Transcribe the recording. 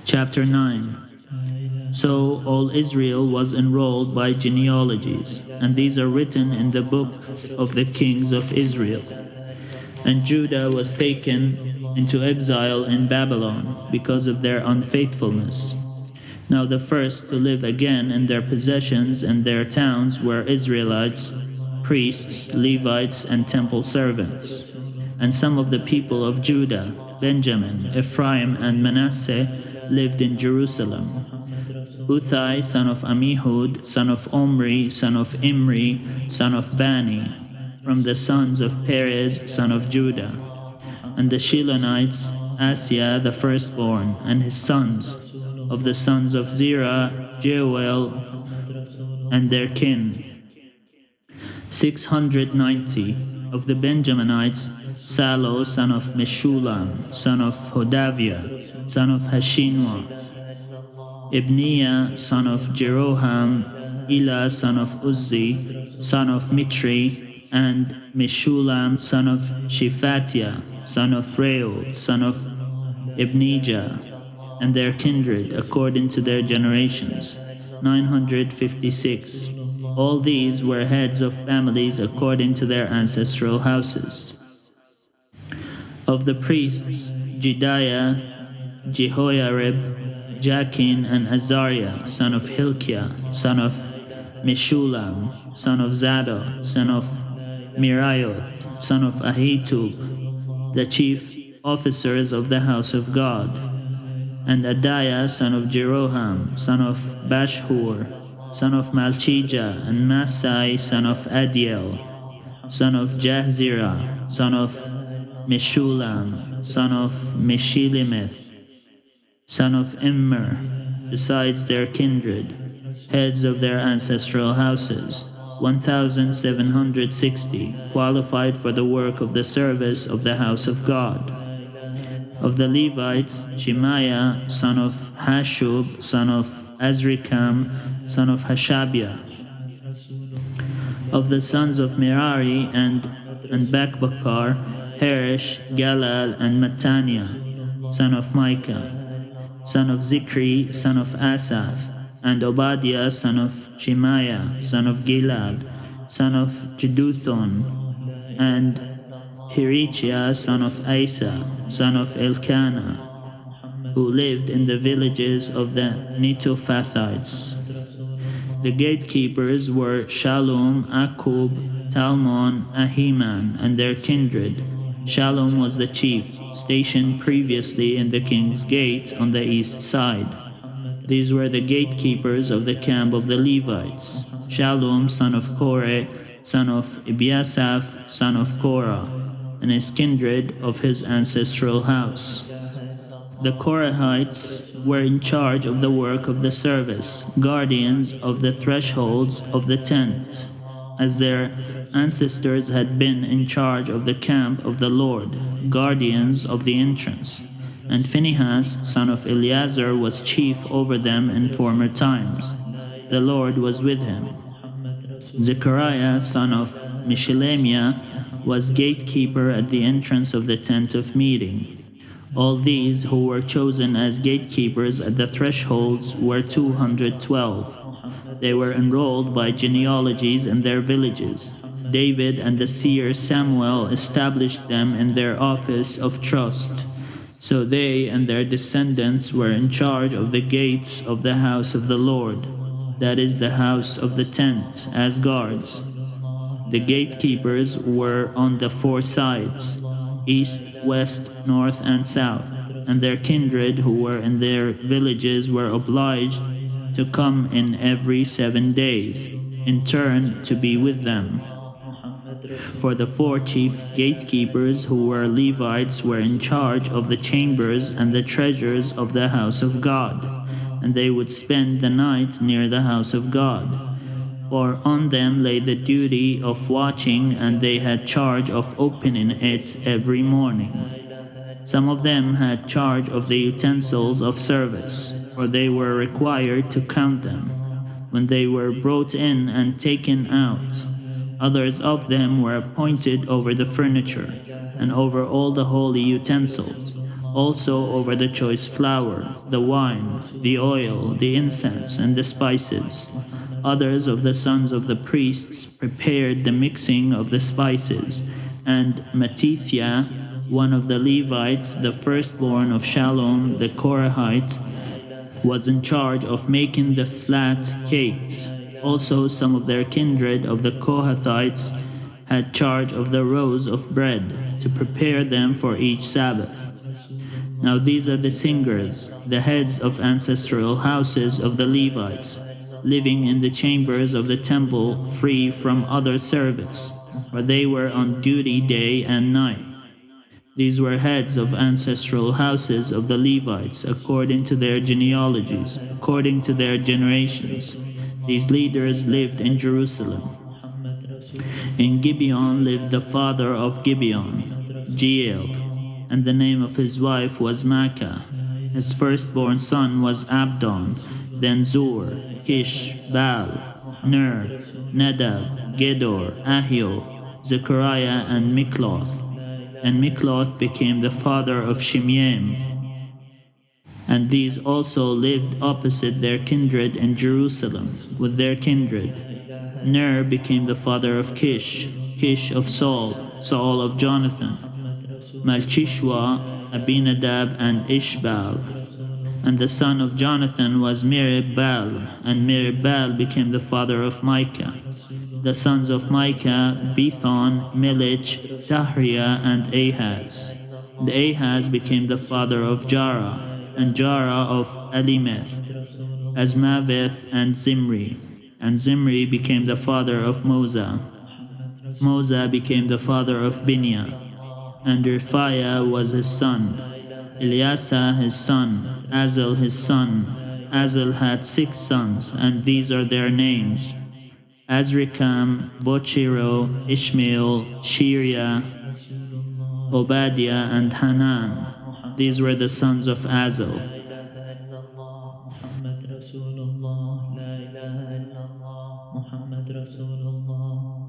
Chapter 9. So all Israel was enrolled by genealogies, and these are written in the book of the kings of Israel. And Judah was taken into exile in Babylon because of their unfaithfulness. Now the first to live again in their possessions and their towns were Israelites, priests, Levites, and temple servants. And some of the people of Judah, Benjamin, Ephraim, and Manasseh lived in Jerusalem. Uthai, son of Ammihud, son of Omri, son of Imri, son of Bani, from the sons of Perez, son of Judah. And the Shilonites, Asaiah the firstborn, and his sons, of the sons of Zerah, Jeuel, and their kin. 690 of the Benjaminites, Salo, son of Meshulam, son of Hodaviah, son of Hashinwa, Ibniah, son of Jeroham, Elah, son of Uzzi, son of Mitri, and Meshulam, son of Shephatiah, son of Reuel, son of Ibnijah, and their kindred according to their generations, 956. All these were heads of families according to their ancestral houses. Of the priests, Jedaiah, Jehoiarib, Jachin, and Azariah, son of Hilkiah, son of Meshulam, son of Zadok, son of Miraioth, son of Ahitub, the chief officers of the house of God, and Adiah, son of Jeroham, son of Bashhur, son of Malchijah, and Masai, son of Adiel, son of Jahzirah, son of Meshulam, son of Meshilemeth, son of Immer, besides their kindred, heads of their ancestral houses, 1,760, qualified for the work of the service of the house of God. Of the Levites, Shemaiah, son of Hashub, son of Azrikam, son of Hashabiah. Of the sons of Merari and Bakbakar, Harish, Galal, and Mattaniah, son of Micah, son of Zikri, son of Asaph, and Obadiah, son of Shemaiah, son of Gilad, son of Jeduthun, and Hirichiah, son of Asa, son of Elkanah, who lived in the villages of the Netophathites. The gatekeepers were Shallum, Akub, Talmon, Ahiman, and their kindred. Shallum was the chief, stationed previously in the king's gate on the east side. These were the gatekeepers of the camp of the Levites: Shallum, son of Korah, son of Ebiasaph, son of Korah, and his kindred of his ancestral house. The Korahites were in charge of the work of the service, guardians of the thresholds of the tent, as their ancestors had been in charge of the camp of the Lord, guardians of the entrance. And Phinehas, son of Eleazar, was chief over them in former times. The Lord was with him. Zechariah, son of Meshelemiah, was gatekeeper at the entrance of the tent of meeting. All these who were chosen as gatekeepers at the thresholds were 212. They were enrolled by genealogies in their villages. David and the seer Samuel established them in their office of trust. So they and their descendants were in charge of the gates of the house of the Lord, that is, the house of the tent, as guards. The gatekeepers were on the four sides: east, west, north, and south, and their kindred who were in their villages were obliged to come in every 7 days, in turn to be with them. For the four chief gatekeepers who were Levites were in charge of the chambers and the treasures of the house of God, and they would spend the night near the house of God. For on them lay the duty of watching, and they had charge of opening it every morning. Some of them had charge of the utensils of service, for they were required to count them when they were brought in and taken out. Others of them were appointed over the furniture, and over all the holy utensils, also over the choice flour, the wine, the oil, the incense, and the spices. Others of the sons of the priests prepared the mixing of the spices, and Matithia, one of the Levites, the firstborn of Shalom the Korahite, was in charge of making the flat cakes. Also, some of their kindred of the Kohathites had charge of the rows of bread to prepare them for each Sabbath. Now, these are the singers, the heads of ancestral houses of the Levites, living in the chambers of the temple, free from other service, for they were on duty day and night. These were heads of ancestral houses of the Levites, according to their genealogies, according to their generations. These leaders lived in Jerusalem. In Gibeon lived the father of Gibeon, Jeiel, and the name of his wife was Maacah. His firstborn son was Abdon, then Zur, Kish, Baal, Ner, Nadab, Gedor, Ahio, Zechariah, and Mikloth. And Mikloth became the father of Shimeam. And these also lived opposite their kindred in Jerusalem, with their kindred. Ner became the father of Kish, Kish of Saul, Saul of Jonathan, Malchishua, Abinadab, and Ishbal. And the son of Jonathan was Merib-Baal, and Merib-Baal became the father of Micah. The sons of Micah, Bethon, Milich, Tahriah, and Ahaz. And Ahaz became the father of Jarah, and Jarah of Elimeth, Asmaveth, and Zimri. And Zimri became the father of Moza. Moza became the father of Binia, and Rephaiah was his son. Eliasa his son, Azel his son. Azel had 6 sons, and these are their names: Azrikam, Bochiro, Ishmael, Sheariah, Obadiah, and Hanan. These were the sons of Azel. محمد رسول الله لا إله إلا الله محمد رسول الله